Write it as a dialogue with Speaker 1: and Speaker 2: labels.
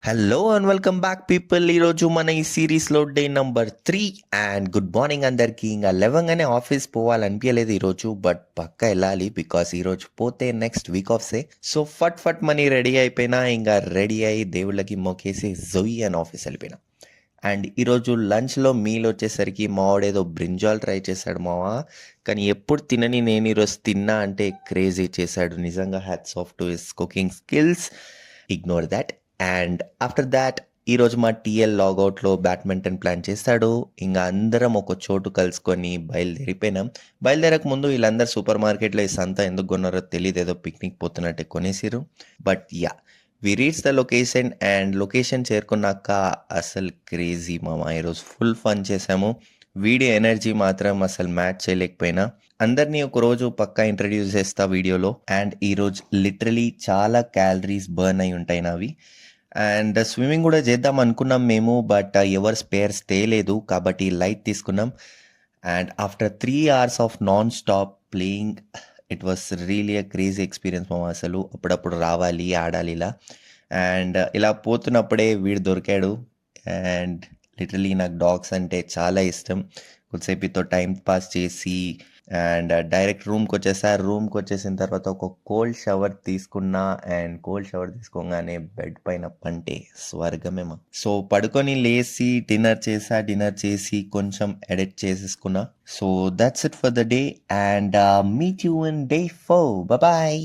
Speaker 1: Hello and welcome back people. ఈరోజు మన ఈ సిరీస్లో day number 3 and good morning అందరికీ. ఇంకా లేవగానే ఆఫీస్ పోవాలనిపించలేదు ఈరోజు, బట్ పక్కా వెళ్ళాలి బికాస్ ఈరోజు పోతే next week of say. So ఫట్ ఫట్ మనీ రెడీ అయిపోయినా, ఇంకా రెడీ అయ్యి దేవుళ్ళకి మొక్కేసి జొయ్యి అని ఆఫీస్ వెళ్ళిపోయినా. అండ్ ఈరోజు లంచ్లో మీల్ వచ్చేసరికి మావాడేదో బ్రింజాల్ ట్రై చేశాడు మావా. కానీ ఎప్పుడు తినని నేను ఈరోజు తిన్నా అంటే క్రేజీ చేశాడు. నిజంగా hats off to his cooking skills. Ignore that. And after that ఈరోజు మా టీఎల్ లాగౌట్లో బ్యాడ్మింటన్ ప్లాన్ చేస్తాడు. ఇంకా అందరం ఒక చోటు కలుసుకొని బయలుదేరిపోయినాం. బయలుదేరక ముందు వీళ్ళందరూ సూపర్ మార్కెట్లో ఈ సంత ఎందుకు కొన్నారో తెలియదు, ఏదో పిక్నిక్ పోతున్నట్టే కొనేసిరు. But ya, we reach the location and location చేరుకున్నాక అసలు క్రేజీ మామ. ఈరోజు ఫుల్ ఫన్ చేసాము. వీడియో ఎనర్జీ మాత్రం అసలు మ్యాచ్ చేయలేకపోయినా. అందరినీ ఒక రోజు పక్కా ఇంట్రడ్యూస్ చేస్తా వీడియోలో. అండ్ ఈరోజు లిటరలీ చాలా క్యాలరీస్ బర్న్ అయి ఉంటాయి నావి. అండ్ స్విమ్మింగ్ కూడా చేద్దాం అనుకున్నాం మేము, బట్ ఎవరు స్పేర్స్ తేలేదు కాబట్టి లైట్ తీసుకున్నాం. And after 3 hours of non stop playing, it was really a crazy experience మామ. అసలు అప్పుడప్పుడు రావాలి, ఆడాలి ఇలా. అండ్ ఇలా పోతున్నప్పుడే వీడు దొరికాడు. అండ్ లిటరలీ నాకు డాగ్స్ అంటే చాలా ఇష్టం. కొద్దిసేపుతో టైం పాస్ చేసి అండ్ డైరెక్ట్ రూమ్కి వచ్చేసా. రూమ్కి వచ్చేసిన తర్వాత ఒక కోల్డ్ షవర్ తీసుకున్నా. అండ్ కోల్డ్ షవర్ తీసుకోగానే బెడ్ పైన పంటే స్వర్గమేమా. సో పడుకొని లేచి డిన్నర్ చేసా. డిన్నర్ చేసి కొంచెం ఎడిట్ చేసేసుకున్నా. So that's it for the day and meet you in day 4. Bye.